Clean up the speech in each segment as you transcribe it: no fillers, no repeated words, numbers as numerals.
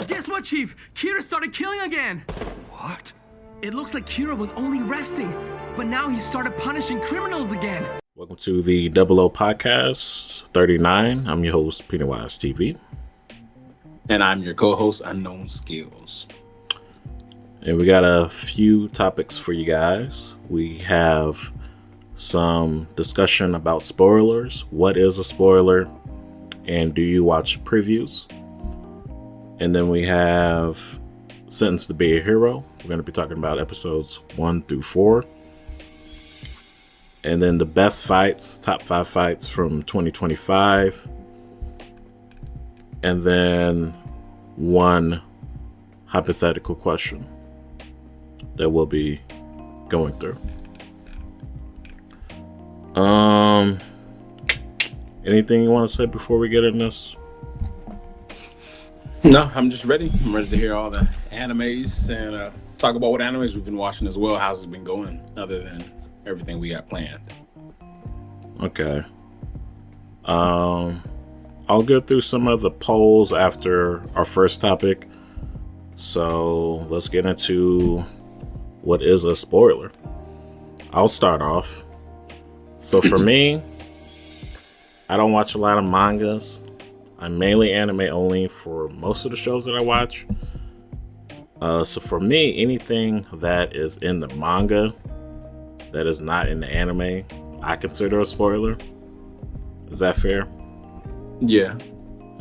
Guess what, Chief? Kira started killing again. What? It looks like Kira was only resting, but now he started punishing criminals again. Welcome to the Double O Podcast 39. I'm your host, Pennywise TV. And I'm your co-host, Unknown Skillz. And we got a few topics for you guys. We have some discussion about spoilers. What is a spoiler? And do you watch previews? And then we have Sentenced to Be a Hero. We're going to be talking about episodes 1 through 4. And then the best fights, top 5 fights from 2025. And then one hypothetical question that we'll be going through. Anything you want to say before we get in this? No, I'm just ready. I'm ready to hear all the animes and talk about what animes we've been watching as well. How's it been going other than everything we got planned? Okay. I'll go through some of the polls after our first topic. So let's get into what is a spoiler. I'll start off. So for me, I don't watch a lot of mangas. I'm mainly anime only for most of the shows that I watch. So for me, anything that is in the manga that is not in the anime, I consider a spoiler. Is that fair? Yeah.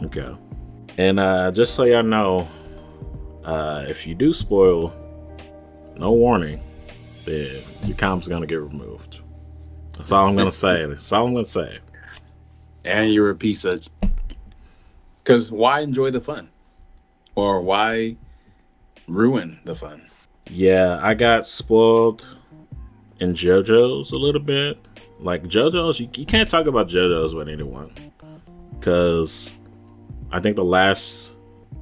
Okay. And just so y'all know, if you do spoil, no warning, then your comment's gonna get removed. That's all I'm gonna say. That's all I'm gonna say. And you're a piece of... Because why enjoy the fun? Or why ruin the fun? Yeah, I got spoiled in JoJo's a little bit. Like JoJo's, you can't talk about JoJo's with anyone. Because I think the last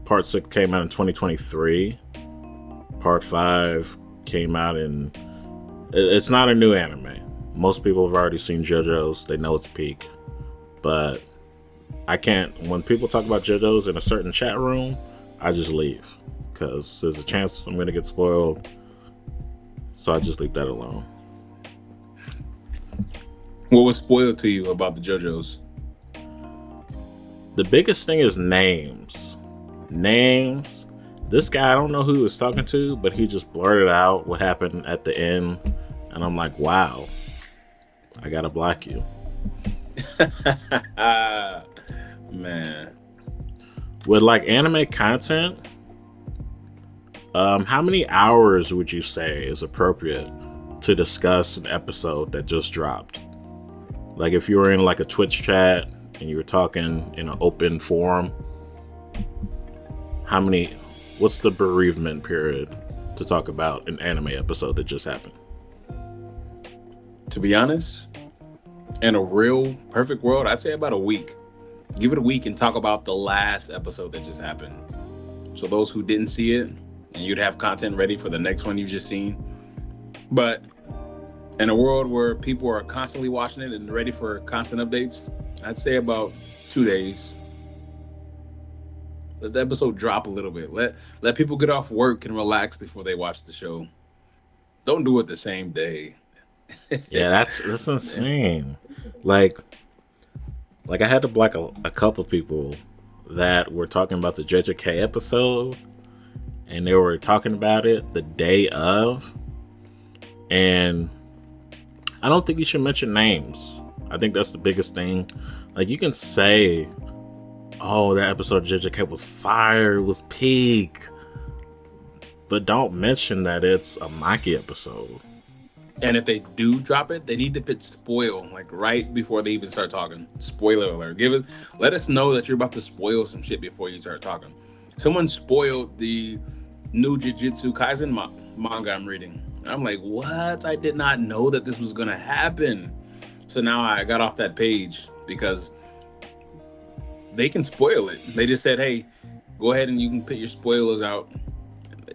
part 6 came out in 2023. Part 5 came out in... It's not a new anime. Most people have already seen JoJo's. They know it's peak. But I can't... When people talk about JoJo's in a certain chat room, I just leave. Because there's a chance I'm going to get spoiled. So I just leave that alone. What was spoiled to you about the JoJo's? The biggest thing is names. Names. This guy, I don't know who he was talking to, but he just blurted out what happened at the end. And I'm like, wow, I gotta block you. Man. With like anime content, how many hours would you say is appropriate to discuss an episode that just dropped? Like if you were in like a Twitch chat and you were talking in an open forum, what's the bereavement period to talk about an anime episode that just happened? To be honest, in a real perfect world, I'd say about a week. Give it a week and talk about the last episode that just happened. So those who didn't see it, and you'd have content ready for the next one you've just seen. But in a world where people are constantly watching it and ready for constant updates, I'd say about 2 days. Let the episode drop a little bit. Let people get off work and relax before they watch the show. Don't do it the same day. Yeah, that's insane. Like I had to block a couple people that were talking about the JJK episode, and they were talking about it the day of. And I don't think you should mention names. I think that's the biggest thing. Like you can say, oh, that episode of JJK was fire, it was peak, but don't mention that it's a Maki episode. And if they do drop it, they need to put spoil like right before they even start talking. Spoiler alert. Let us know that you're about to spoil some shit before you start talking. Someone spoiled the new Jujutsu Kaisen manga I'm reading. I'm like, what? I did not know that this was gonna happen. So now I got off that page because they can spoil it. They just said, hey, go ahead and you can put your spoilers out.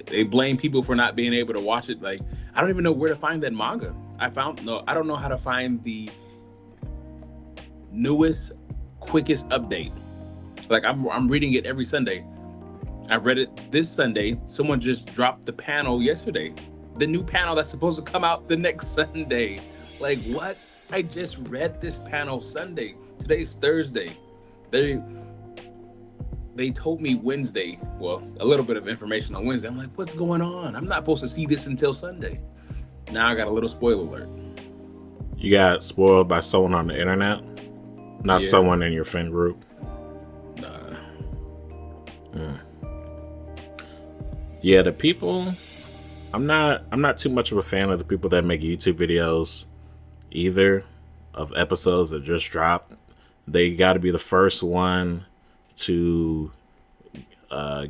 They blame people for not being able to watch it. Like, I don't even know where to find that manga. I don't know how to find the newest, quickest update. Like I'm reading it every Sunday. I read it this Sunday. Someone just dropped the panel yesterday. The new panel that's supposed to come out the next Sunday. Like, what? I just read this panel Sunday. Today's Thursday. They told me Wednesday. Well, a little bit of information on Wednesday. I'm like, what's going on? I'm not supposed to see this until Sunday. Now I got a little spoiler alert. You got spoiled by someone on the internet, not someone in your friend group. Yeah, the people. I'm not too much of a fan of the people that make YouTube videos either, of episodes that just dropped. They got to be the first one to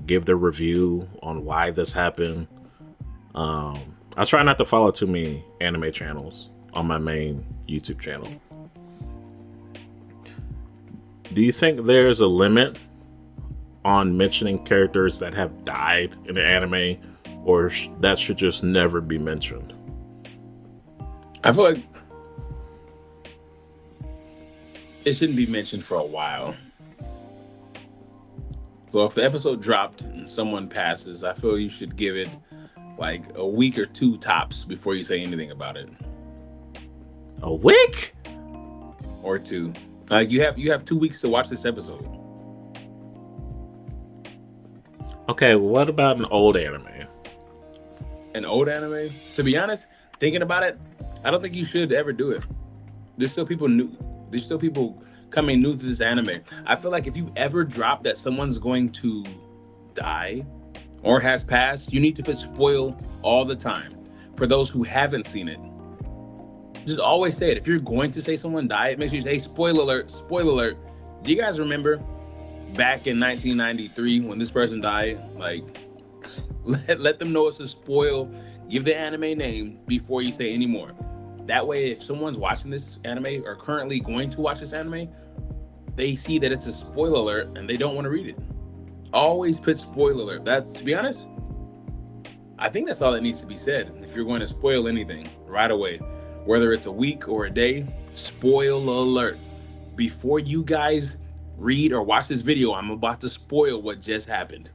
give their review on why this happened. I try not to follow too many anime channels on my main YouTube channel. Do you think there's a limit on mentioning characters that have died in the anime, or that should just never be mentioned? I feel like it shouldn't be mentioned for a while. So if the episode dropped and someone passes, I feel you should give it like a week or two tops before you say anything about it. A week? Or two. Like you have 2 weeks to watch this episode. Okay, what about an old anime? An old anime? To be honest, thinking about it, I don't think you should ever do it. There's still people new. There's still people coming new to this anime. I feel like if you ever drop that someone's going to die or has passed, you need to put spoil all the time for those who haven't seen it. Just always say it. If you're going to say someone died, make sure you say, hey, spoiler alert, spoiler alert. Do you guys remember back in 1993 when this person died? Like, let them know it's a spoil. Give the anime name before you say any more. That way, if someone's watching this anime or currently going to watch this anime, they see that it's a spoiler alert and they don't want to read it. Always put spoiler alert. That's, to be honest, I think that's all that needs to be said. If you're going to spoil anything right away, whether it's a week or a day, spoil alert. Before you guys read or watch this video, I'm about to spoil what just happened.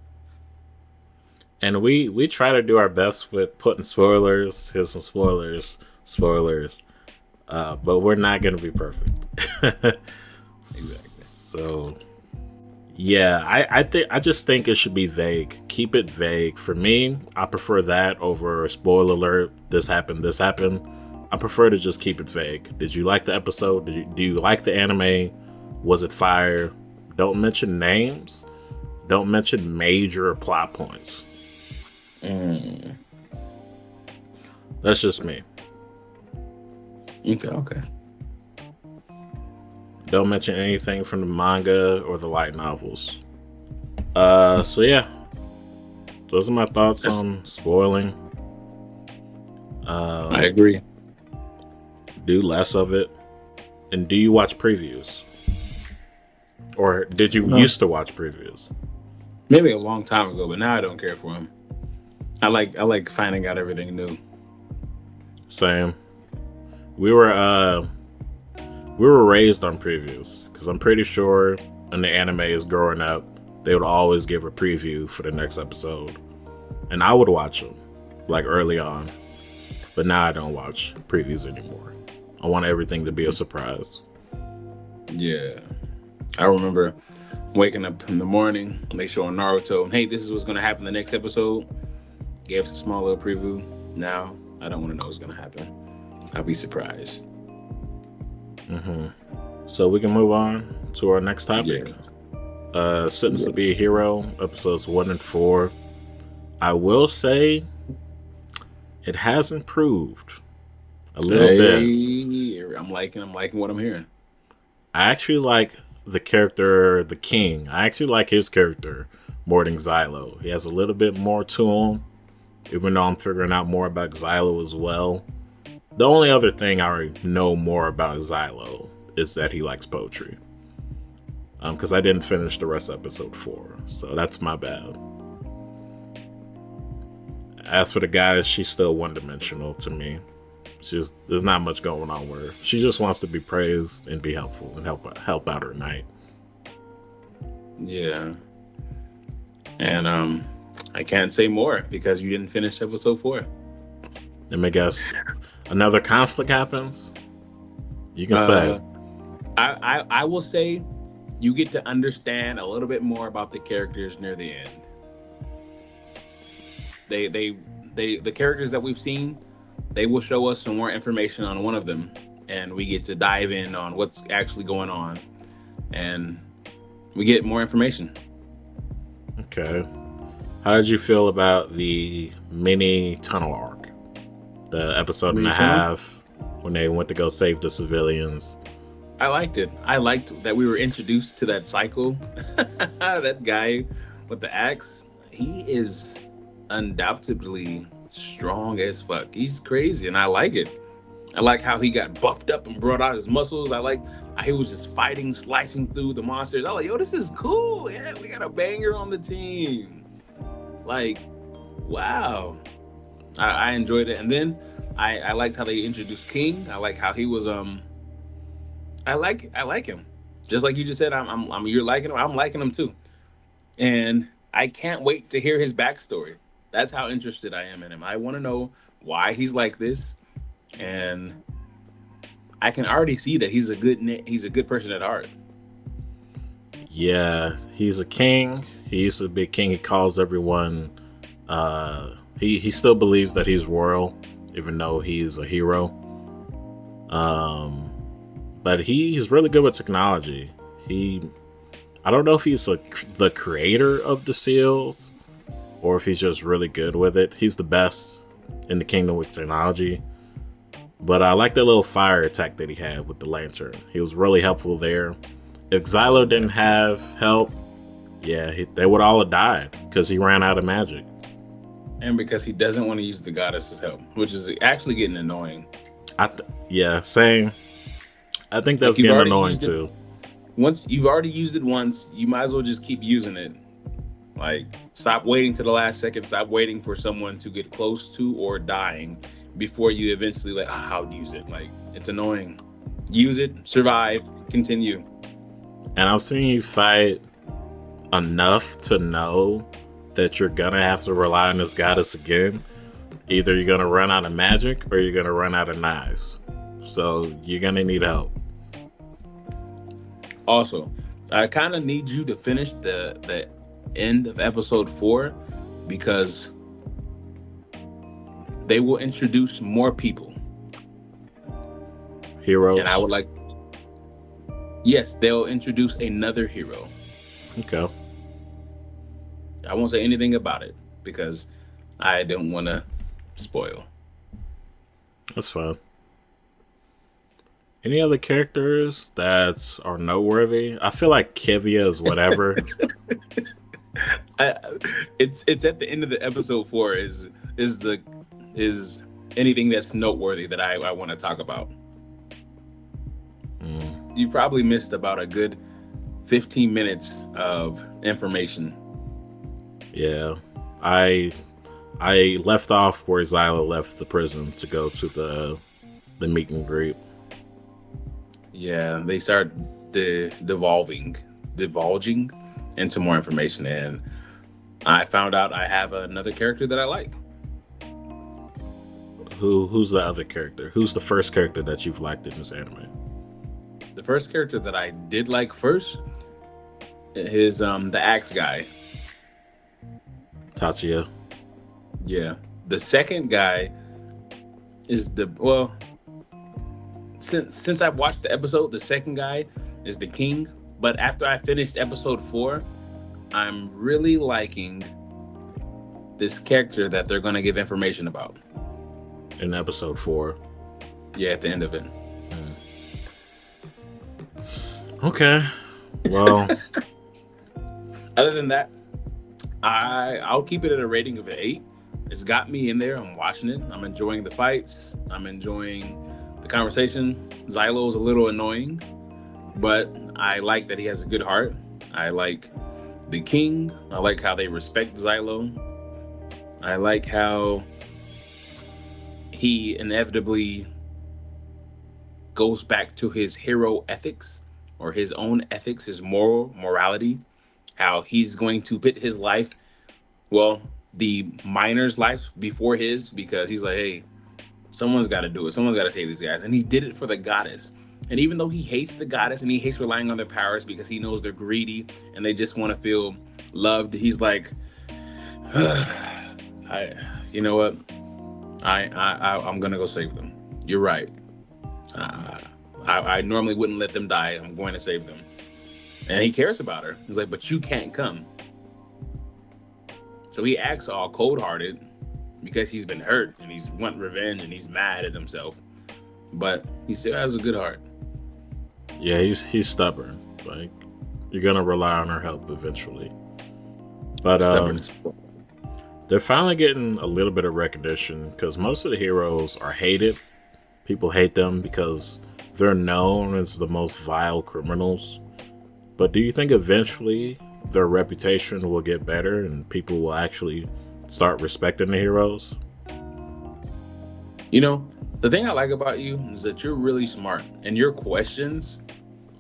And we try to do our best with putting spoilers. Here's some spoilers. But we're not going to be perfect. Exactly. So, yeah, I just think it should be vague. Keep it vague. For me, I prefer that over spoiler alert. This happened. I prefer to just keep it vague. Did you like the episode? Do you like the anime? Was it fire? Don't mention names. Don't mention major plot points. That's just me. Okay. Don't mention anything from the manga or the light novels. So yeah, those are my thoughts on spoiling. I agree. Do less of it. And do you watch previews? Or did you used to watch previews? Maybe a long time ago, but now I don't care for them. I like finding out everything new. Same. We were raised on previews because I'm pretty sure when the anime is growing up, they would always give a preview for the next episode, and I would watch them like early on. But now I don't watch previews anymore. I want everything to be a surprise. Yeah, I remember waking up in the morning, they showing Naruto, hey, this is what's gonna happen the next episode. Gave us a small little preview. Now I don't want to know what's gonna happen. I'll be surprised. So we can move on to our next topic. Sentenced to Be a Hero, episodes 1 and 4. I will say it has improved a little bit. I'm liking what I'm hearing. I actually like the character, the King. I actually like his character more than Xylo. He has a little bit more to him, even though I'm figuring out more about Xylo as well. The only other thing I already know more about Xylo is that he likes poetry. Because I didn't finish the rest of episode 4, so that's my bad. As for the guys, she's still one-dimensional to me. There's not much going on with her. She just wants to be praised and be helpful and help out her knight. Yeah. And I can't say more because you didn't finish episode 4. Let me guess. Another conflict happens. You can say. I will say you get to understand a little bit more about the characters near the end. The characters that we've seen, they will show us some more information on one of them, and we get to dive in on what's actually going on, and we get more information. Okay. How did you feel about the mini tunnel arc? The episode and a half when they went to go save the civilians. I liked it. I liked that we were introduced to that psycho. That guy with the axe. He is undoubtedly strong as fuck. He's crazy, and I like it. I like how he got buffed up and brought out his muscles. I like how he was just fighting, slicing through the monsters. I was like, yo, this is cool. Yeah, we got a banger on the team. Like, wow. I enjoyed it. And then I liked how they introduced King. I like how he was I like him. Just like you just said, you're liking him. I'm liking him too. And I can't wait to hear his backstory. That's how interested I am in him. I want to know why he's like this, and I can already see that he's a good person at heart. Yeah, he's a king. He's a big king. He calls everyone. He still believes that he's royal, even though he's a hero. But he's really good with technology. I don't know if he's the creator of the seals, or if he's just really good with it. He's the best in the kingdom with technology. But I like that little fire attack that he had with the lantern. He was really helpful there. If Xylo didn't have help, they would all have died because he ran out of magic. And because he doesn't want to use the goddess's help, which is actually getting annoying. Same. I think that's getting annoying too. Once you've already used it once, you might as well just keep using it. Like, stop waiting to the last second. Stop waiting for someone to get close to or dying before you eventually I'll use it. Like, it's annoying. Use it, survive, continue. And I've seen you fight enough to know that you're gonna have to rely on this goddess again. Either you're gonna run out of magic or you're gonna run out of knives. So you're gonna need help. Also, I kind of need you to finish the end of episode 4 because they will introduce more people. Heroes. And I would like... Yes, they'll introduce another hero. Okay. I won't say anything about it because I don't want to spoil. That's fine. Any other characters that are noteworthy? I feel like Kivia is whatever. It's at the end of the episode 4 is anything that's noteworthy that I want to talk about. You probably missed about a good 15 minutes of information. Yeah, I left off where Xylo left the prison to go to the meet and greet. Yeah, they start divulging into more information, and I found out I have another character that I like. Who's the other character? Who's the first character that you've liked in this anime? The first character that I did like first is the axe guy. Tatsuya. Yeah. The second guy is since I've watched the episode, the second guy is the king. But after I finished episode 4, I'm really liking this character that they're going to give information about. In episode 4. Yeah, at the end of it. Okay. Well. Other than that, I'll keep it at a rating of an 8. It's got me in there. I'm watching it. I'm enjoying the fights. I'm enjoying the conversation. Xylo's a little annoying, but I like that he has a good heart. I like the king. I like how they respect Xylo. I like how he inevitably goes back to his hero ethics, or his own ethics, his morality, how he's going to put his life Well, the miner's life before his, because he's like, hey, someone's got to do it. Someone's got to save these guys. And he did it for the goddess. And even though he hates the goddess and he hates relying on their powers because he knows they're greedy and they just want to feel loved, he's like, you know what? I'm gonna go save them. You're right. I normally wouldn't let them die. I'm going to save them. And he cares about her. He's like, but you can't come. So he acts all cold-hearted because he's been hurt and he's want revenge and he's mad at himself. But he still has a good heart. Yeah, he's stubborn. Like, you're gonna rely on her help eventually. But they're finally getting a little bit of recognition because most of the heroes are hated. People hate them because they're known as the most vile criminals. But do you think eventually their reputation will get better and people will actually start respecting the heroes? You know, the thing I like about you is that you're really smart and your questions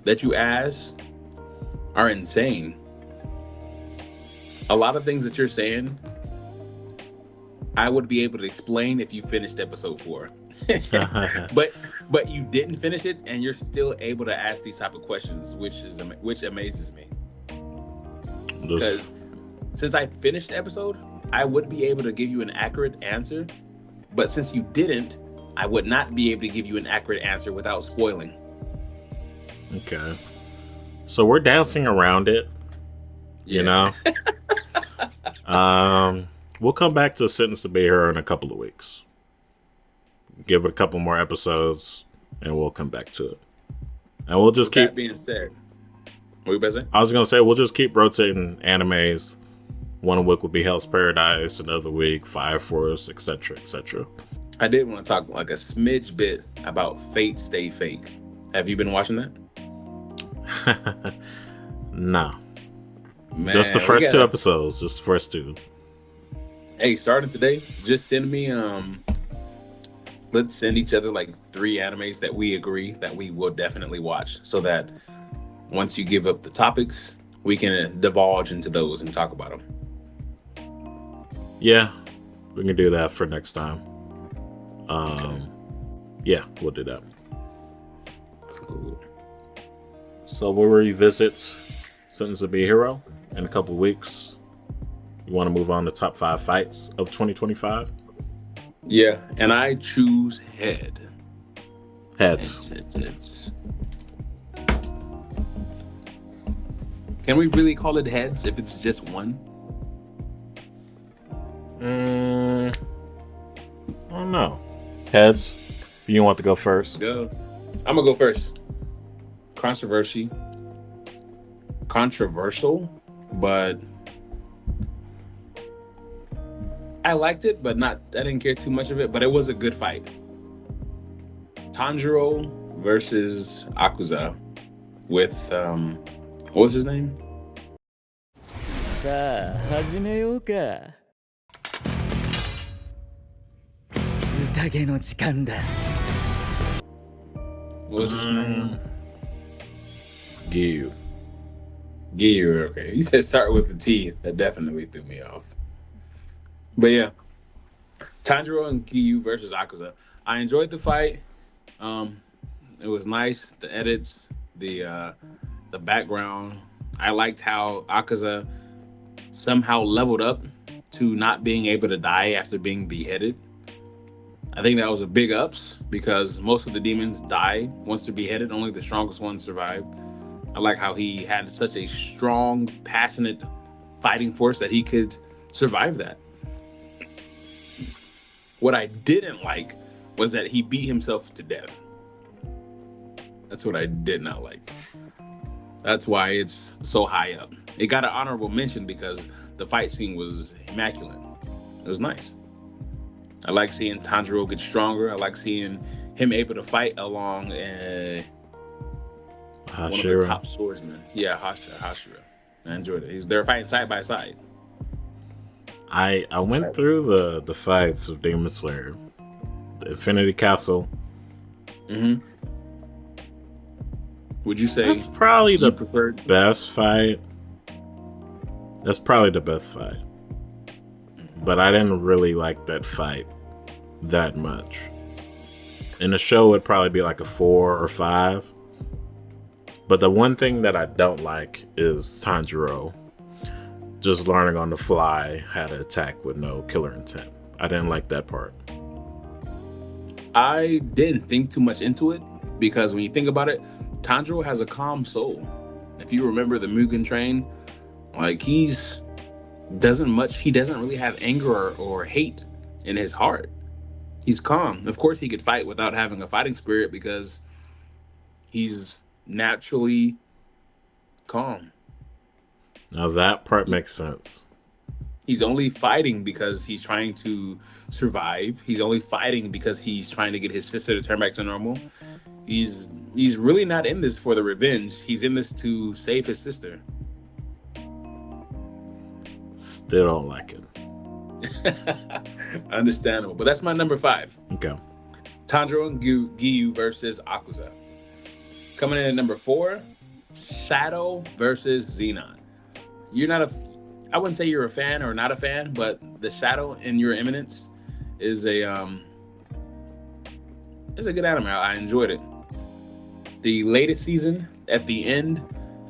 that you ask are insane. A lot of things that you're saying, I would be able to explain if you finished episode 4. but you didn't finish it and you're still able to ask these type of questions, which amazes me. Because since I finished the episode, I would be able to give you an accurate answer. But since you didn't, I would not be able to give you an accurate answer without spoiling. Okay. So we're dancing around it, you know? We'll come back to Sentence to Be Here in a couple of weeks. Give it a couple more episodes, and we'll come back to it. And we'll just keep... That being said, what were you about to say? I was going to say, we'll just keep rotating animes. One week will be Hell's Paradise, another week Fire Force, etc., etc. I did want to talk like a smidge bit about Fate Stay Fake. Have you been watching that? No. Man, just the first 2 episodes. Just the first 2. Hey, starting today, just send me let's send each other like 3 animes that we agree that we will definitely watch, so that once you give up the topics, we can divulge into those and talk about them. Yeah, we can do that for next time. Okay. Yeah, we'll do that. Cool. So we'll revisit Sentence to Be a Hero in a couple weeks. You want to move on to top 5 fights of 2025? Yeah, and I choose head. Heads. Can we really call it heads if it's just one? I don't know. Heads. You want to go first? Go. I'm gonna go first. Controversial, but I liked it, but I didn't care too much of it, but it was a good fight. Tanjiro versus Akuza with, what was his name? What was his name? Giyu. Okay. He said start with the T. That definitely threw me off. But yeah, Tanjiro and Giyu versus Akuza. I enjoyed the fight. It was nice. The edits, the background. I liked how Akuza somehow leveled up to not being able to die after being beheaded. I think that was a big ups because most of the demons die once they're beheaded. Only the strongest ones survive. I like how he had such a strong, passionate fighting force that he could survive that. What I didn't like was that he beat himself to death. That's what I did not like. That's why it's so high up. It got an honorable mention because the fight scene was immaculate. It was nice. I like seeing Tanjiro get stronger. I like seeing him able to fight along one of the top swordsmen. Yeah, Hashira. I enjoyed it. They're fighting side by side. I went through the fights of Demon Slayer, the Infinity Castle. Mm-hmm. Would you say that's probably the preferred best fight? That's probably the best fight. but I didn't really like that fight that much. In the show, it'd probably be like a 4 or 5. But the one thing that I don't like is Tanjiro just learning on the fly how to attack with no killer intent. I didn't like that part. I didn't think too much into it because when you think about it, Tanjiro has a calm soul. If you remember the Mugen Train, like he doesn't really have anger or hate in his heart. He's calm. Of course, he could fight without having a fighting spirit because he's naturally calm. Now that part makes sense. He's only fighting because he's trying to survive. He's only fighting because he's trying to get his sister to turn back to normal. He's really not in this for the revenge. He's in this to save his sister. Still don't like it. Understandable, but that's my number 5. Okay. Tanjiro and Giyu versus Akusa. Coming in at number 4, Shadow versus Xenon. I wouldn't say you're a fan or not a fan, but the Shadow in Your Eminence is a good anime. I enjoyed it. The latest season, at the end,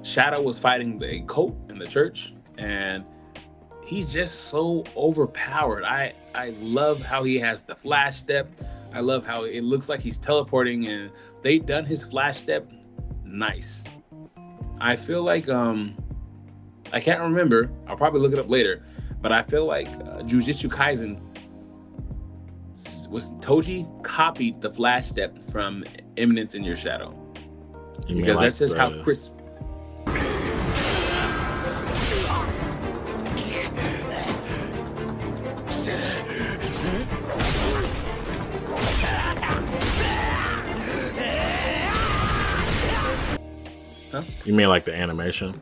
Shadow was fighting a cult in the church, and he's just so overpowered. I love how he has the flash step. I love how it looks like he's teleporting, and they done his flash step nice. I feel like I can't remember. I'll probably look it up later, but I feel like Jujutsu Kaisen Toji copied the flash step from Eminence in Your Shadow, because that's just how Chris. Huh? You mean like the animation?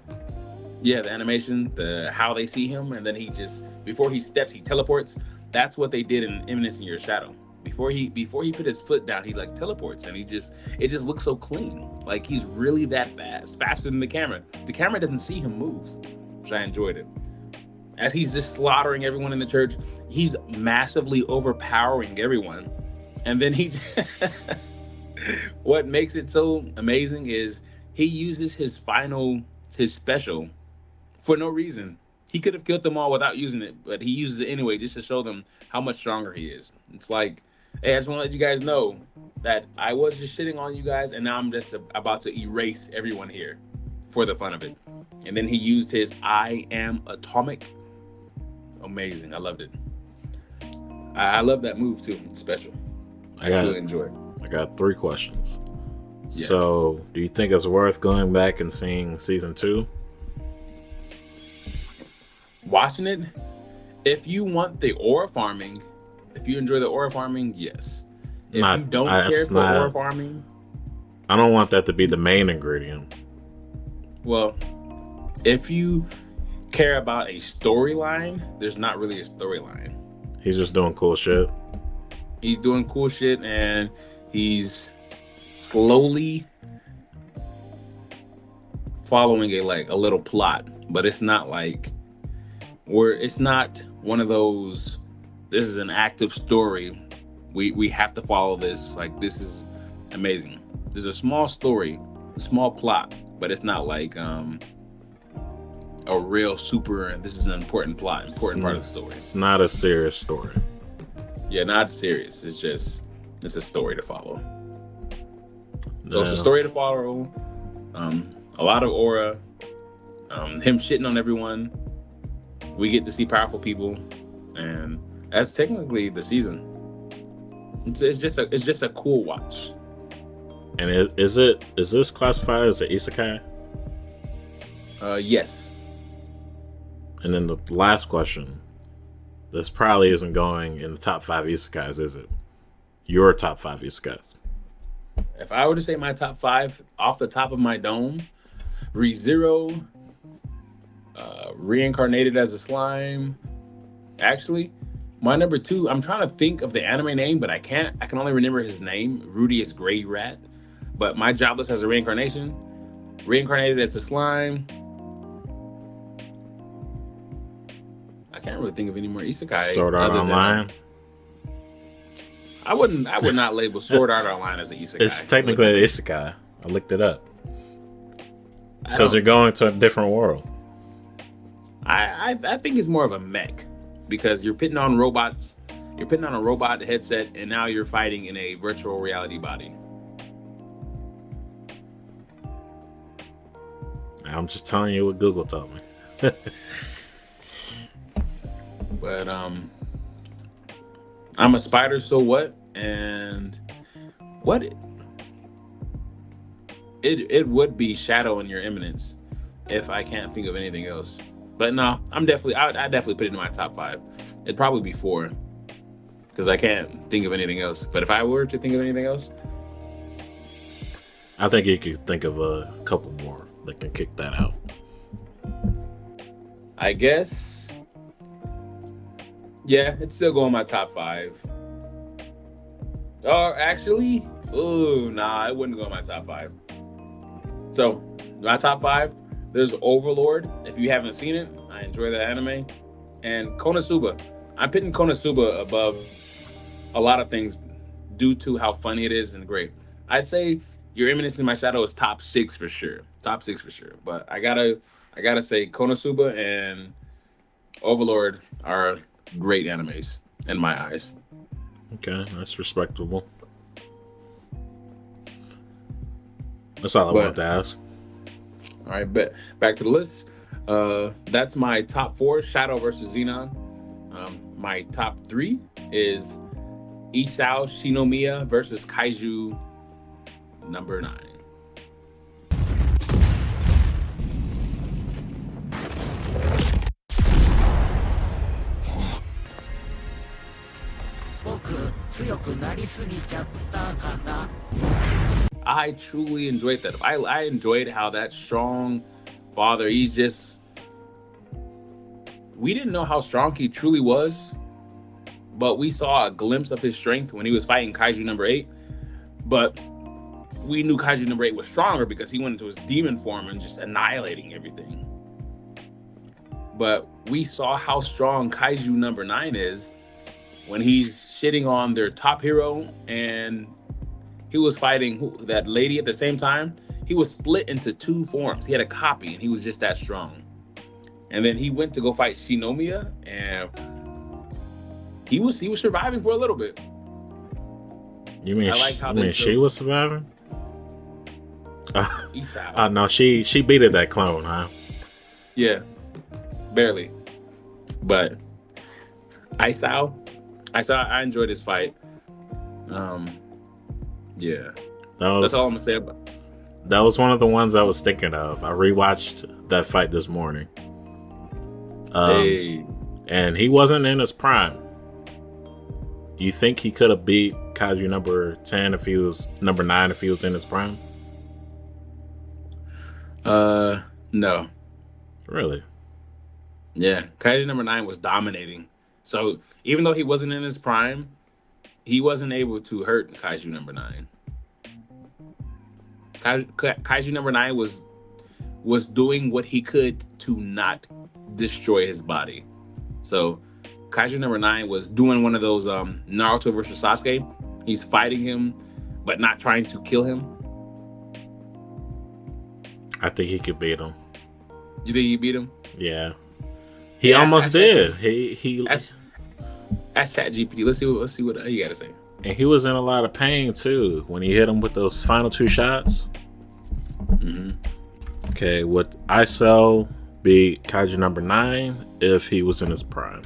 Yeah, the animation, how they see him, and then he just, before he steps, he teleports. That's what they did in Eminence in Your Shadow. Before he put his foot down, he like teleports, and it just looks so clean. Like he's really that fast, faster than the camera. The camera doesn't see him move, which I enjoyed it. As he's just slaughtering everyone in the church, he's massively overpowering everyone. And then what makes it so amazing is he uses his special for no reason. He could have killed them all without using it, but he uses it anyway just to show them how much stronger he is. It's like, hey, I just want to let you guys know that I was just shitting on you guys, and now I'm just about to erase everyone here for the fun of it. And then he used his I am atomic. Amazing. I loved it. I love that move too. It's special. I truly enjoy it. I got 3 questions. Yeah. So, do you think it's worth going back and seeing season 2? Watching it, if you want the aura farming, if you enjoy the aura farming, yes. If you don't care for aura farming, I don't want that to be the main ingredient. Well, if you care about a storyline, there's not really a storyline. He's just doing cool shit. He's doing cool shit, and he's slowly following a little plot, but it's not like it's not one of those, this is an active story, we have to follow this, like this is amazing. There's a small story, a small plot, but it's not like a real super, this is an important plot, important part of the story. It's not a serious story. Yeah, not serious. It's a story to follow. So Yeah. it's a story to follow. A lot of aura. Him shitting on everyone. We get to see powerful people, and that's technically the season. It's just a cool watch. And is this classified as an isekai? Yes. And then the last question. This probably isn't going in the top 5 isekais, is it? Your top 5 isekais. If I were to say my top 5 off the top of my dome, ReZero, Reincarnated as a Slime. Actually, my number 2, I'm trying to think of the anime name, but I can't. I can only remember his name, Rudius Gray Rat. But my Jobless as a Reincarnation, Reincarnated as a Slime. I can't can't really think of any more isekai Sword Art other Online. than. I would not label Sword Art Online as an isekai. It's technically an isekai. I looked it up. I Because you're going to a different world. I think it's more of a mech because you're putting on robots. You're putting on a robot headset, and now you're fighting in a virtual reality body. I'm just telling you what Google told me. But I'm a spider, so what? And what? It would be Shadow in Your Eminence if I can't think of anything else. But no, I definitely put it in my top 5. It'd probably be 4 because I can't think of anything else. But if I were to think of anything else, I think you could think of a couple more that can kick that out. I guess, yeah, it's still going my top 5. Or actually, it wouldn't go in my top 5. So my top 5, there's Overlord. If you haven't seen it, I enjoy that anime. And Konosuba. I'm putting Konosuba above a lot of things due to how funny it is and great. I'd say Your Eminence in My Shadow is top 6 for sure. Top 6 for sure. But I gotta say Konosuba and Overlord are great animes in my eyes. Okay, that's respectable. That's all I wanted to ask. All right, back to the list. That's my top 4, Shadow versus Xenon. My top 3 is Isao Shinomiya versus Kaiju number 9. I truly enjoyed that. I enjoyed how that strong father, we didn't know how strong he truly was, but we saw a glimpse of his strength when he was fighting Kaiju number 8. But we knew Kaiju number 8 was stronger because he went into his demon form and just annihilating everything. But we saw how strong Kaiju number 9 is when he's shitting on their top hero, and he was fighting that lady at the same time. He was split into 2 forms. He had a copy, and he was just that strong. And then he went to go fight Shinomiya, and he was surviving for a little bit. You mean she was surviving? No, she beat it, that clone, huh? Yeah, barely. But I enjoyed this fight. Yeah, that's all I'm gonna say about it. That was one of the ones I was thinking of. I rewatched that fight this morning. And he wasn't in his prime. You think he could have beat Kaiju number 10 if he was number 9 if he was in his prime? No. Really? Yeah, Kaiju number 9 was dominating. So even though he wasn't in his prime, he wasn't able to hurt Kaiju number 9. Kaiju number 9 was doing what he could to not destroy his body. So Kaiju number 9 was doing one of those Naruto versus Sasuke. He's fighting him, but not trying to kill him. I think he could beat him. You think he beat him? Yeah. He almost did. Ask ChatGPT. Let's see what you gotta say. And he was in a lot of pain too when he hit him with those final 2 shots. Mm-hmm. Okay, would Isao beat Kaiju number 9 if he was in his prime?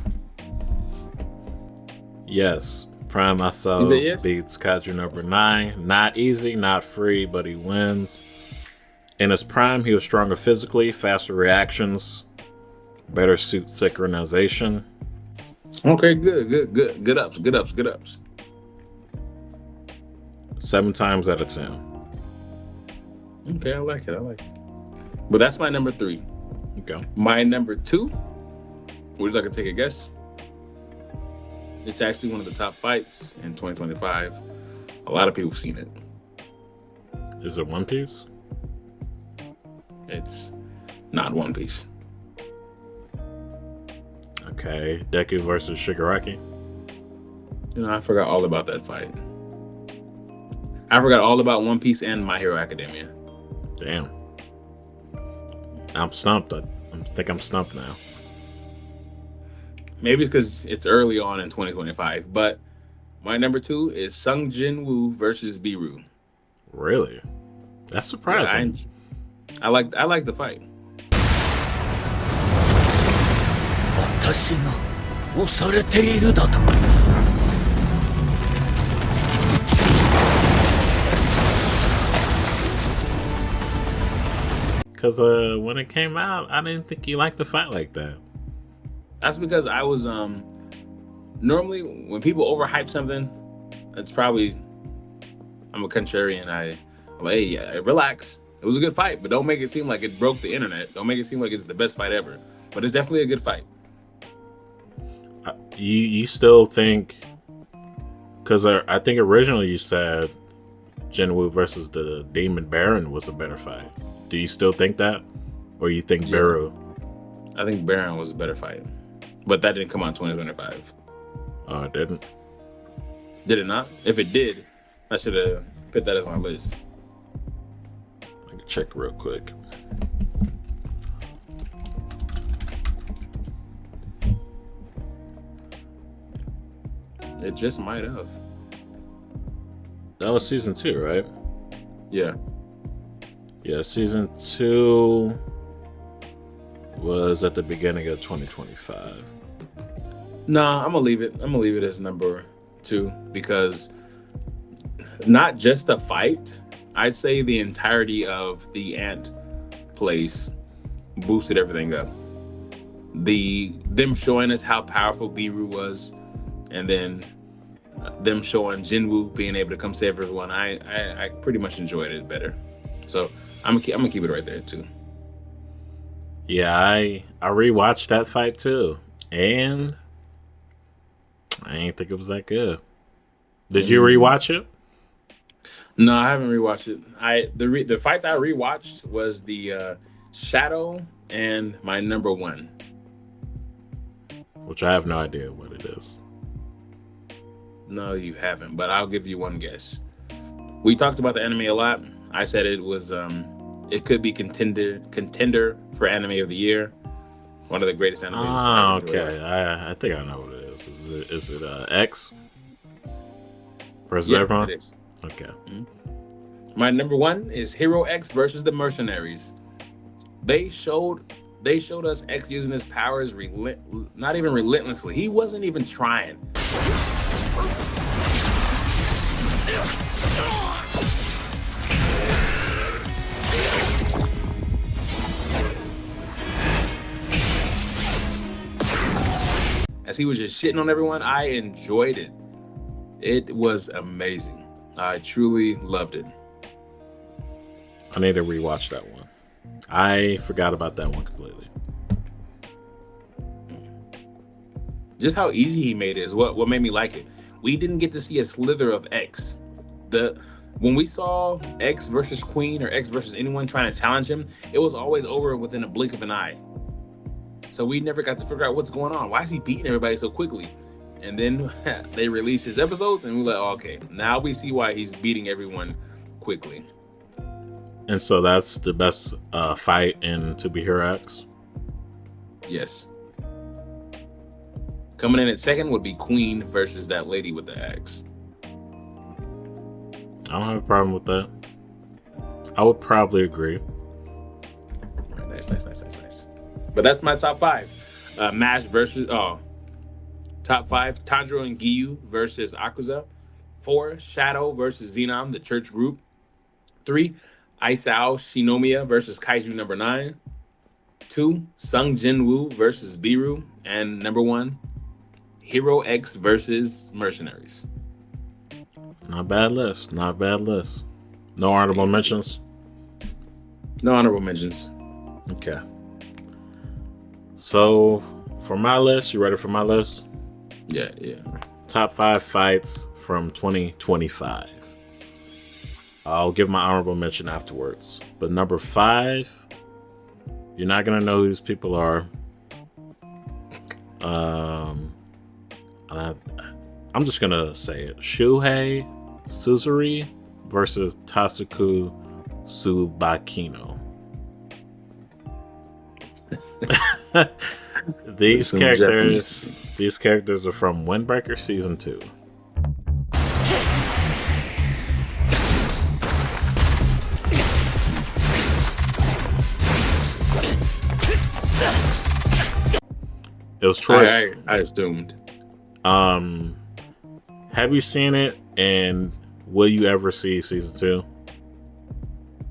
Yes. Prime Isao beats Kaiju number 9. Not easy, not free, but he wins. In his prime, he was stronger physically, faster reactions, better suit synchronization. Okay, good ups. 7 times out of 10. Okay, I like it. But that's my number 3. Okay. My number 2, would you like to take a guess? It's actually one of the top fights in 2025. A lot of people have seen it. Is it One Piece? It's not One Piece. Okay, Deku versus Shigaraki. I forgot all about that fight. I forgot all about One Piece and My Hero Academia. Damn. I'm stumped. I think I'm stumped now. Maybe it's because it's early on in 2025. But my number 2 is Sung Jin Woo versus Biru. Really? That's surprising. Yeah, I like the fight. Because when it came out, I didn't think you liked the fight like that. That's because I was normally when people overhype something, it's probably I'm a contrarian. Hey, relax. It was a good fight, but don't make it seem like it broke the internet. Don't make it seem like it's the best fight ever. But it's definitely a good fight. You still think? Because I think originally you said Jinwoo versus the Demon Baron was a better fight. Do you still think that, or you think Biru? I think Baron was a better fight, but that didn't come out in 2025. Oh, it didn't. Did it not? If it did, I should have put that as my list. I can check real quick. It just might have. That was season 2, right? Yeah. Yeah, season 2 was at the beginning of 2025. Nah, I'm gonna leave it. I'm gonna leave it as number 2 because not just the fight. I'd say the entirety of the ant place boosted everything up. Them showing us how powerful Biru was, and then them showing Jinwoo being able to come save everyone. I pretty much enjoyed it better. So I'm gonna keep it right there too. Yeah, I rewatched that fight too, and I didn't think it was that good. Did you rewatch it? No, I haven't rewatched it. The fights I rewatched was the Shadow and my number 1, which I have no idea what it is. No, you haven't, but I'll give you one guess. We talked about the anime a lot. I said it was it could be contender for anime of the year. One of the greatest animes. Oh, okay. I think I know what it is. Is it X versus everyone? It is. Okay. Mm-hmm. My number 1 is Hero X versus the Mercenaries. They showed us X using his powers not even relentlessly. He wasn't even trying. As he was just shitting on everyone, I enjoyed it. It was amazing. I truly loved it. I need to rewatch that one. I forgot about that one completely. Just how easy he made it is what made me like it. We didn't get to see a slither of X. When we saw X versus Queen or X versus anyone trying to challenge him, it was always over within a blink of an eye. So we never got to figure out what's going on. Why is he beating everybody so quickly? And then they released his episodes, and we're like, oh, okay, now we see why he's beating everyone quickly. And so that's the best fight in To Be Hero X? Yes. Coming in at second would be Queen versus that lady with the axe. I don't have a problem with that. I would probably agree. Right, nice. But that's my top 5. Mash versus top 5, Tanjiro and Giyu versus Akuza. 4, Shadow versus Xenon, the church group. 3, Isao Shinomiya versus Kaiju number 9. 2, Sung Jin-woo versus Biru. And number 1, Hero X versus Mercenaries. Not bad list. No honorable mentions? No honorable mentions. Okay. So, for my list, you ready for my list? Yeah. Top 5 fights from 2025. I'll give my honorable mention afterwards. But number 5, you're not going to know who these people are. I'm just gonna say it. Shuhei Suzuri versus Tasuku Tsubakino. These characters are from Windbreaker Season 2. It was choice. I assumed. Have you seen it, and will you ever see Season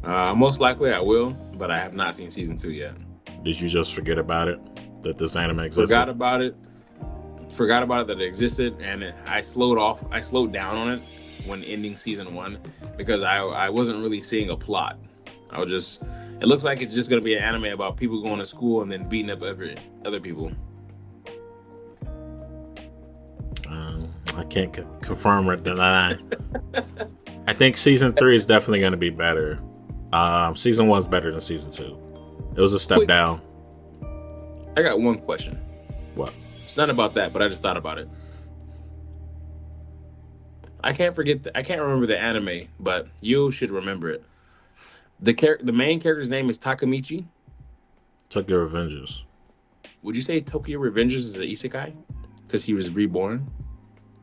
2? Most likely I will, but I have not seen Season 2 yet. Did you just forget about it? That this anime existed? Forgot about it that it existed, and I slowed down on it when ending Season 1 because I wasn't really seeing a plot. It looks like it's just going to be an anime about people going to school and then beating up other people. I can't confirm or deny. I think Season 3 is definitely going to be better. Season 1's better than Season 2. It was a step down. I got one question. What? It's not about that, but I just thought about it. I can't remember the anime, but you should remember it. The main character's name is Takamichi. Tokyo Revengers. Would you say Tokyo Revengers is an isekai? Because he was reborn?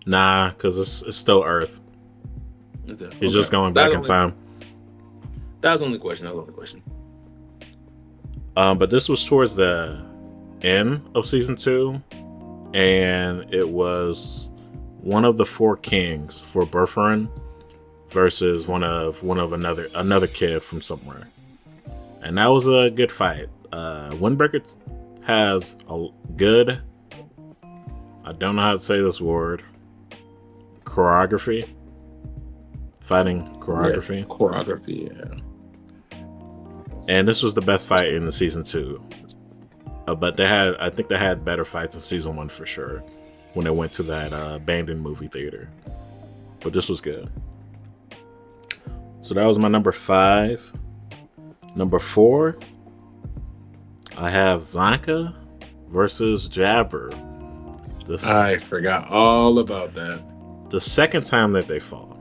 Nah, because it's still Earth. He's just going back in time. That was the only question. But this was towards the end of Season 2, and it was one of the four kings for Burfarin versus one of another kid from somewhere, and that was a good fight. Windbreaker has a good, I don't know how to say this word, fighting choreography. Yeah, choreography, yeah. And this was the best fight in the Season 2. But I think they had better fights in Season 1 for sure when they went to that abandoned movie theater. But this was good. So that was my number 5. Number 4, I have Zanka versus Jabber. I forgot all about that. The second time that they fought.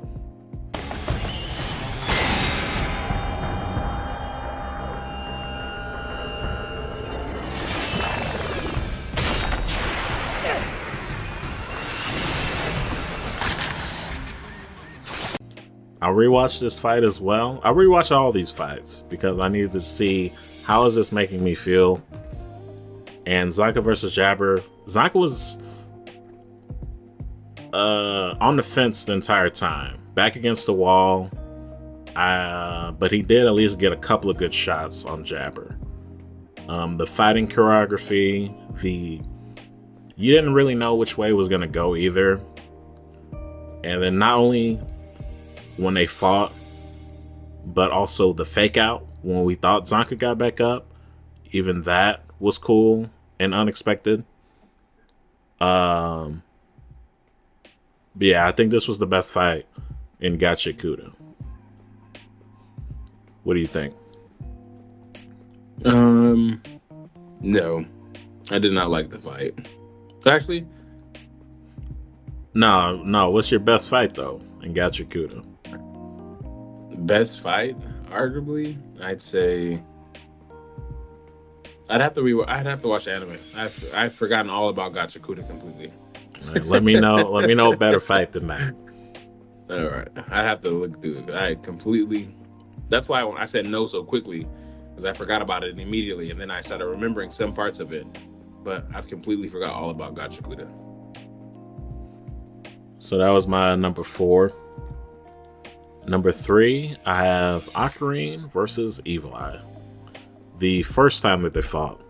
I rewatched this fight as well. I rewatched all these fights because I needed to see how is this making me feel. And Zanka versus Jabber. Zanka was on the fence the entire time, back against the wall. But he did at least get a couple of good shots on Jabber. The fighting choreography, you didn't really know which way it was going to go either. And then not only when they fought, but also the fake out when we thought Zanka got back up, even that was cool and unexpected. Yeah, I think this was the best fight in Gacha Kuda. What do you think? No, I did not like the fight. Actually, no. What's your best fight though in Gacha Kuda? Best fight, arguably, I'd say. I'd have to watch anime. I've forgotten all about Gacha Kuda completely. Right, let me know a better fight than that. All right, I'd have to look through it. That's why I said no so quickly, because I forgot about it immediately, and then I started remembering some parts of it, but I've completely forgot all about Gacha Kuda. So that was my number 4. Number 3, I have Ocarine versus Evil Eye. The first time that they fought.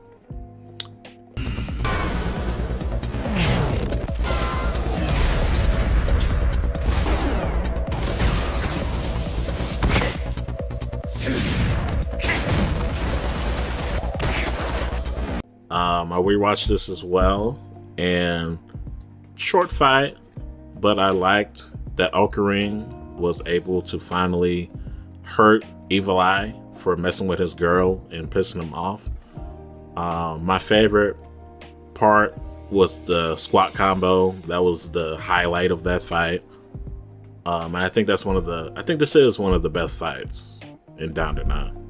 I rewatched this as well, and short fight, but I liked that Ocarine was able to finally hurt Evil Eye for messing with his girl and pissing him off. My favorite part was the squat combo. That was the highlight of that fight. And I think this is one of the best fights in Down to 9.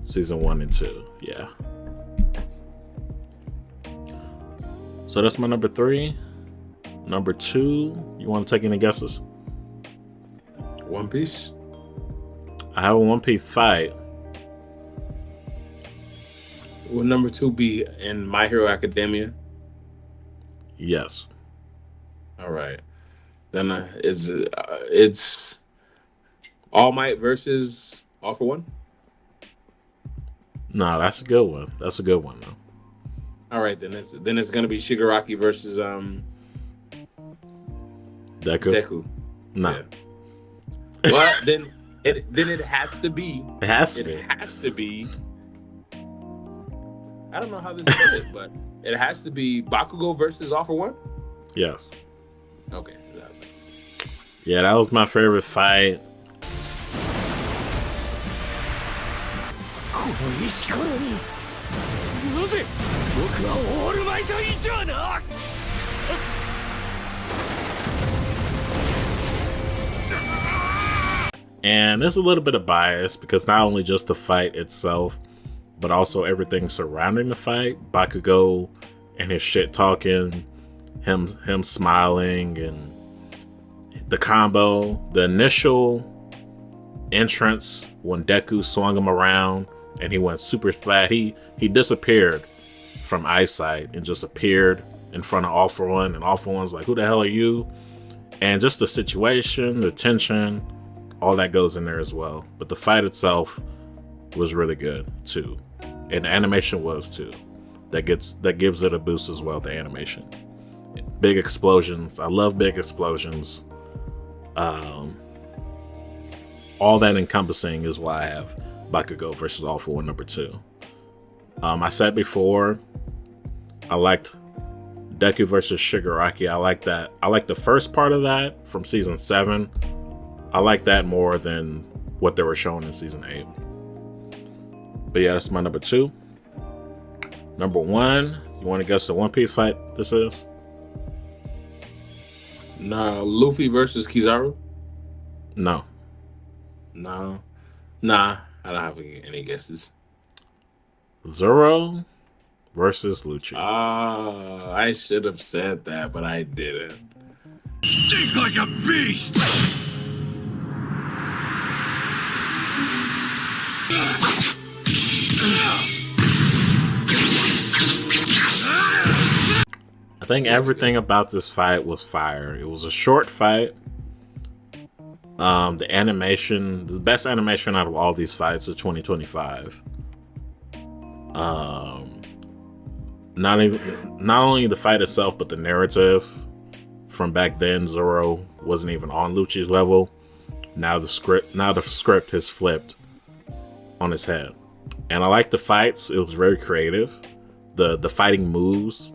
Season 1 and 2. Yeah. So that's my number 3. Number 2, you want to take any guesses? One Piece. I have a One Piece fight. Will number 2 be in My Hero Academia? Yes. All right. Then it's All Might versus All for One? No, that's a good one. That's a good one, though. All right, then it's gonna be Shigaraki versus Deku. No. Yeah. Well, then it has to be. It has to be. It has to be. I don't know how this is it, but it has to be Bakugo versus All for One. Yes. Okay. Yeah, that was my favorite fight. And there's a little bit of bias because not only just the fight itself, but also everything surrounding the fight. Bakugo and his shit talking, him smiling, and the combo, the initial entrance when Deku swung him around and he went super flat. He disappeared from eyesight and just appeared in front of All For One, and All For One's like, who the hell are you? And just the situation, the tension, all that goes in there as well. But the fight itself was really good too. And the animation was too. That gives it a boost as well, the animation. Big explosions. I love big explosions. All that encompassing is why I have Bakugo versus All For One number 2. I said before, I liked Deku versus Shigaraki. I like that. I like the first part of that from season 7. I like that more than what they were showing in season 8. But yeah, that's my number 2. Number 1, you want to guess the One Piece fight this is? Nah, Luffy versus Kizaru? No. No. Nah, I don't have any guesses. Zoro versus Lucci. I should have said that, but I didn't. Stink like a beast! I think everything about this fight was fire. It was a short fight. The animation, the best animation out of all these fights is 2025. Not only the fight itself, but the narrative. From back then, Zoro wasn't even on Lucci's level. Now the script has flipped on his head. And I like the fights. It was very creative. The fighting moves,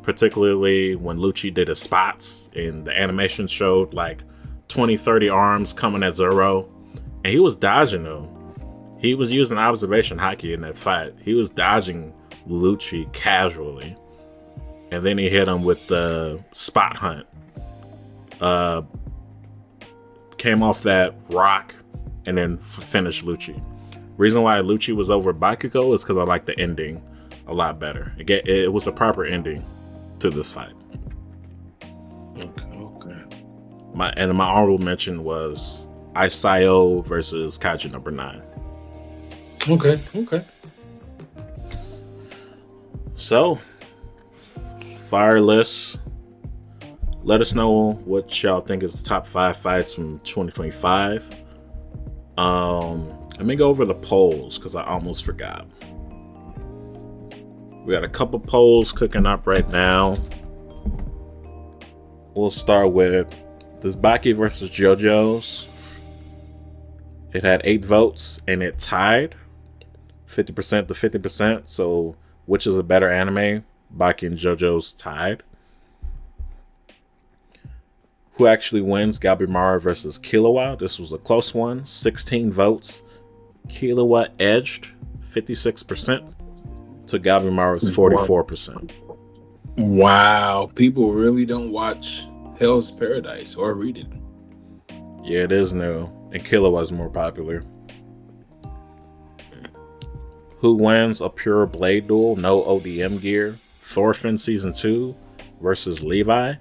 particularly when Lucci did his spots and the animation showed like 20-30 arms coming at Zoro, and he was dodging them. He was using observation haki in that fight. He was dodging Lucci casually, and then he hit him with the spot hunt. Came off that rock and then finished Lucci. Reason why Lucci was over Bakugo is because I like the ending a lot better. It was a proper ending to this fight. Okay. My honorable mention was Isayo versus Kaiju number 9. Okay. So, fire list. Let us know what y'all think is the top 5 fights from 2025. Let me go over the polls because I almost forgot. We got a couple polls cooking up right now. We'll start with this Baki versus JoJo's. It had 8 votes and it tied 50% to 50%. So, which is a better anime? Baki and JoJo's tied. Who actually wins? Gabimaru versus Killua. This was a close one. 16 votes. Killua edged 56% to Gabimaru's 44%. Wow, people really don't watch Hell's Paradise or read it. Yeah, it is new. And Killer was more popular. Who wins a pure blade duel, no ODM gear? Thorfinn Season 2 versus Levi.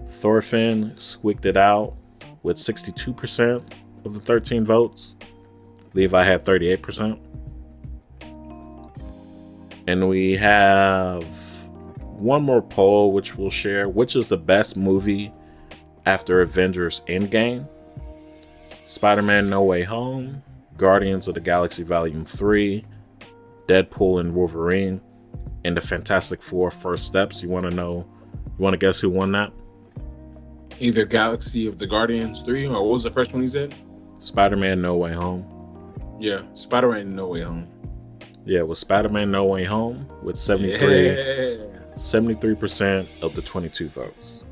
Thorfinn squeaked it out with 62% of the 13 votes. Levi had 38%. And we have one more poll which we'll share. Which is the best movie after Avengers Endgame? Spider-Man No Way Home, Guardians of the Galaxy Volume 3, Deadpool and Wolverine, and the Fantastic Four First Steps. You want to guess who won that? Either Galaxy of the Guardians 3, or what was the first one you said? Spider-Man No Way Home. Yeah, Spider-Man No Way Home. Yeah, it was Spider-Man No Way Home with 73% of the 22 votes.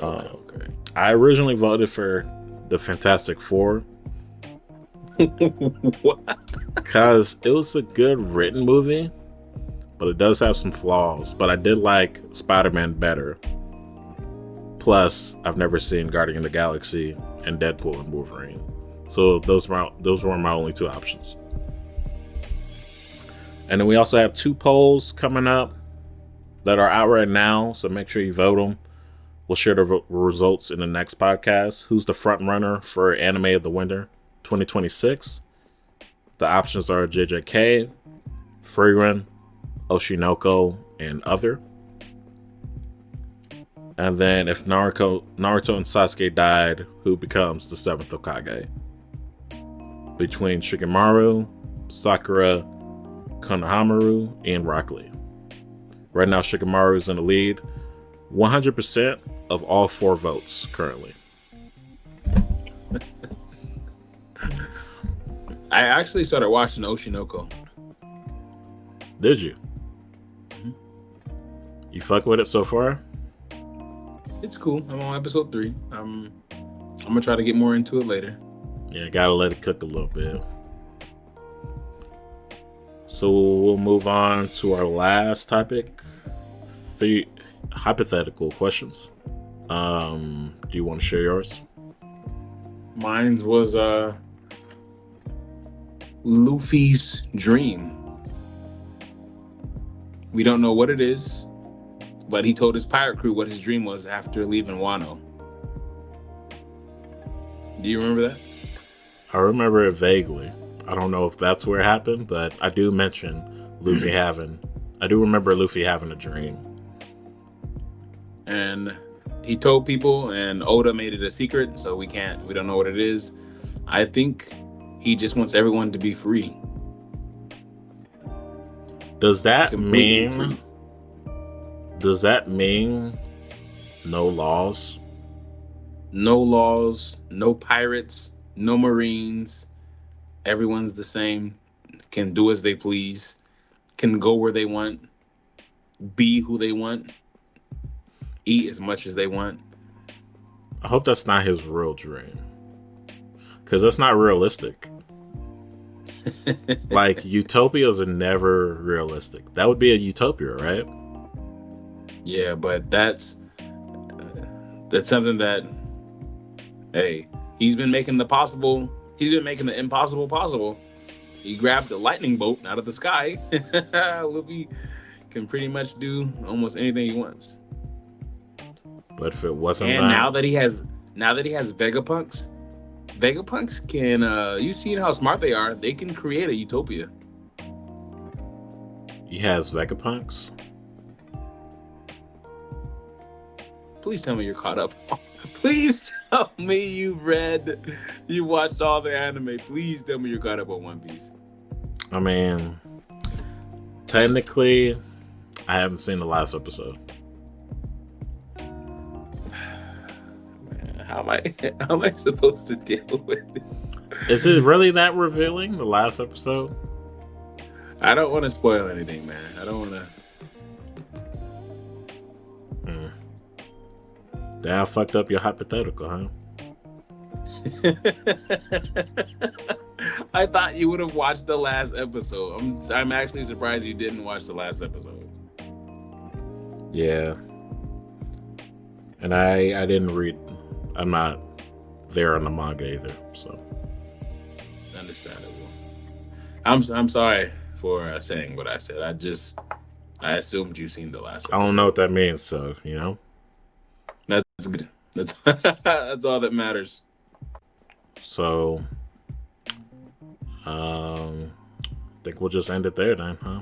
Okay. I originally voted for the Fantastic Four. What? Because it was a good written movie, but it does have some flaws. But I did like Spider-Man better. Plus, I've never seen Guardian of the Galaxy and Deadpool and Wolverine. So those were my only two options. And then we also have 2 polls coming up that are out right now. So make sure you vote them. We'll share the results in the next podcast. Who's the front runner for Anime of the Winter 2026? The options are JJK, Frieren, Oshinoko, and other. And then if Naruto and Sasuke died, who becomes the 7th Hokage? Between Shikamaru, Sakura, Konohamaru, and Rock Lee. Right now, Shikamaru is in the lead. 100% of all 4 votes currently. I actually started watching Oshinoko. Did you? Mm-hmm. You fuck with it so far? It's cool. I'm on episode 3. I'm gonna try to get more into it later. Yeah, gotta let it cook a little bit. So we'll move on to our last topic. 3 hypothetical questions. Do you want to share yours? Mine was Luffy's dream. We don't know what it is, but he told his pirate crew what his dream was after leaving Wano. Do you remember that? I remember it vaguely. I don't know if that's where it happened, but I do mention I do remember Luffy having a dream. And he told people, and Oda made it a secret, so we don't know what it is. I think he just wants everyone to be free. Does that Completely mean free. Does that mean no laws? No laws, no pirates, no marines. Everyone's the same, can do as they please, can go where they want, be who they want, eat as much as they want. I hope that's not his real dream. Because that's not realistic. Like, utopias are never realistic. That would be a utopia, right? Yeah, but that's something that, hey, he's been making the impossible possible. He grabbed a lightning bolt out of the sky. Luffy can pretty much do almost anything he wants. But if it wasn't And that, now that he has Vegapunks can, you've seen how smart they are. They can create a utopia. he has Vegapunks. Please tell me you're caught up. Please tell me you watched all the anime. Please tell me you're caught up on One Piece. I mean, technically, I haven't seen the last episode. Man, how am I supposed to deal with it? Is it really that revealing, the last episode? I don't want to spoil anything, man. I don't want to. Damn, fucked up your hypothetical, huh? I thought you would have watched the last episode. I'm actually surprised you didn't watch the last episode. Yeah. And I didn't read. I'm not there on the manga either, so. Understandable. I'm sorry for saying what I said. I assumed you've seen the last episode. I don't know what that means, so, you know. That's good. That's that's all that matters. So, I think we'll just end it there then, huh?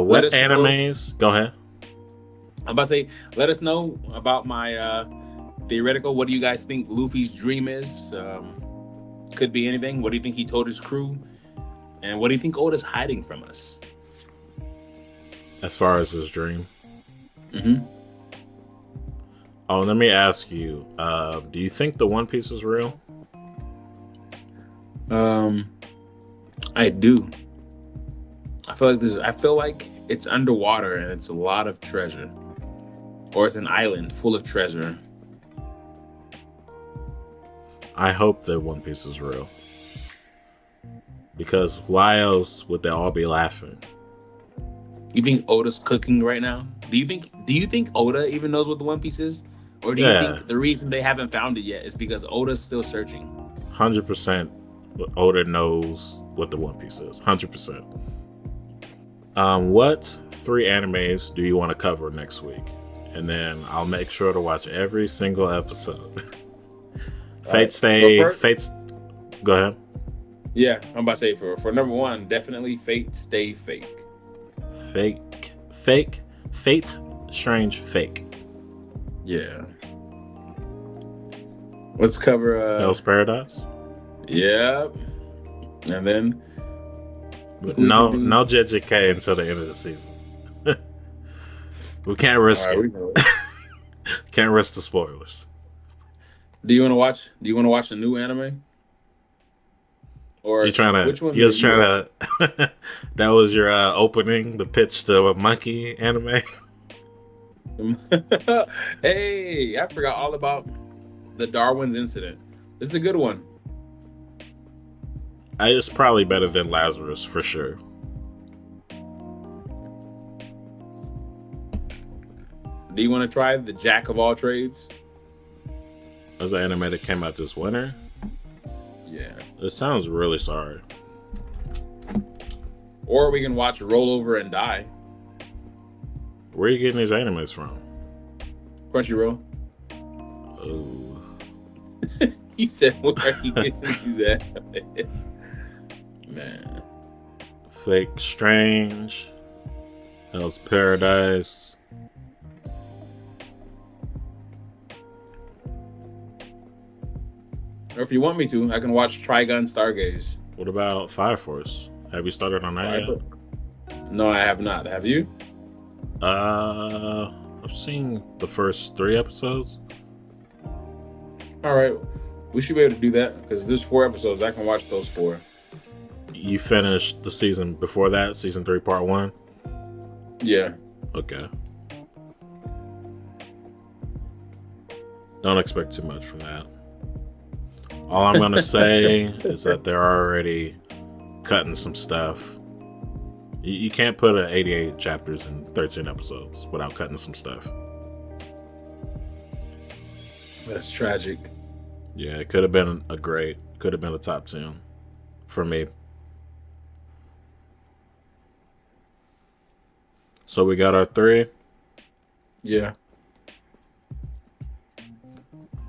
What animes? Go ahead. I'm about to say, let us know about my theoretical. What do you guys think Luffy's dream is? Could be anything. What do you think he told his crew? And what do you think Oda's hiding from us? As far as his dream. Mm-hmm. Oh, let me ask you. Do you think the One Piece is real? I do. I feel like it's underwater and it's a lot of treasure. Or it's an island full of treasure. I hope that One Piece is real. Because why else would they all be laughing? You think Oda's cooking right now? Do you think Oda even knows what the One Piece is? Or do you think the reason they haven't found it yet is because Oda's still searching? 100% Oda knows what the One Piece is. 100%. What 3 animes do you want to cover next week? And then I'll make sure to watch every single episode. Go ahead. Yeah, I'm about to say for number 1, definitely Fate Stay Fake. Fate Strange Fake. Yeah. Let's cover Hell's Paradise. Yeah. And then no JJK until the end of the season. We can't risk it. Can't risk the spoilers. Do you want to watch a new anime? Or which one? That was your opening, the pitch to a monkey anime. Hey, I forgot all about the Darwin's incident. This is a good one. It's probably better than Lazarus for sure. Do you want to try the Jack of all trades? That's an anime that came out this winter. Yeah. It sounds really sorry. Or we can watch Roll Over and Die. Where are you getting these animes from? Crunchyroll. Oh. You said where are you getting these animes? Man. Fake Strange. Hell's Paradise. Or if you want me to, I can watch Trigun Stargaze. What about Fire Force? Have you started on that yet? No, I have not. Have you? I've seen the first 3 episodes. All right. We should be able to do that because there's 4 episodes. I can watch those 4. You finished the season before that, season 3, part 1? Yeah. Okay. Don't expect too much from that. All I'm going to say is that they're already cutting some stuff. You can't put 88 chapters in 13 episodes without cutting some stuff. That's tragic. Yeah, it could have been a top 10 for me. So we got our 3. Yeah.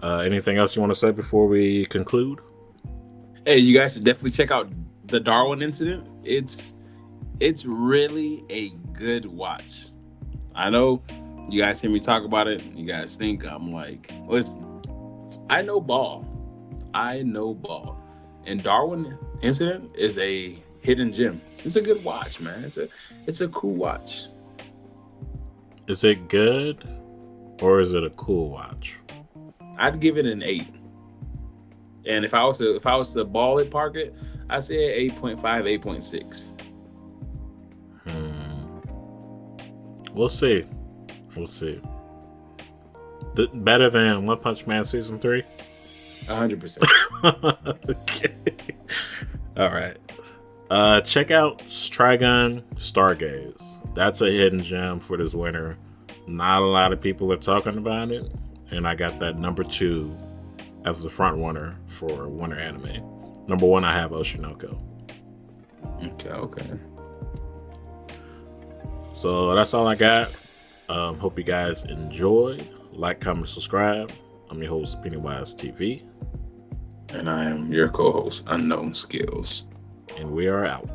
Anything else you want to say before we conclude? Hey, you guys should definitely check out the Darwin incident. It's really a good watch. I know you guys hear me talk about it. You guys think I'm like, listen, I know ball. And Darwin incident is a hidden gem. It's a good watch, man. It's a cool watch. Is it good or is it a cool watch? I'd give it an 8. And if I was to ball it, park it, I'd say 8.5, 8.6. We'll see. Better than One Punch Man season 3? 100%. Okay. All right. Check out Trigun Stargaze. that's a hidden gem for this winter. Not a lot of people are talking about it, and I got that number 2 as the front runner for winter anime. Number 1, I have Oshinoko. Okay. So that's all I got. Hope you guys enjoyed. Like, comment, subscribe. I'm your host, Pennywise TV. And I am your co-host, Unknown Skillz. And we are out.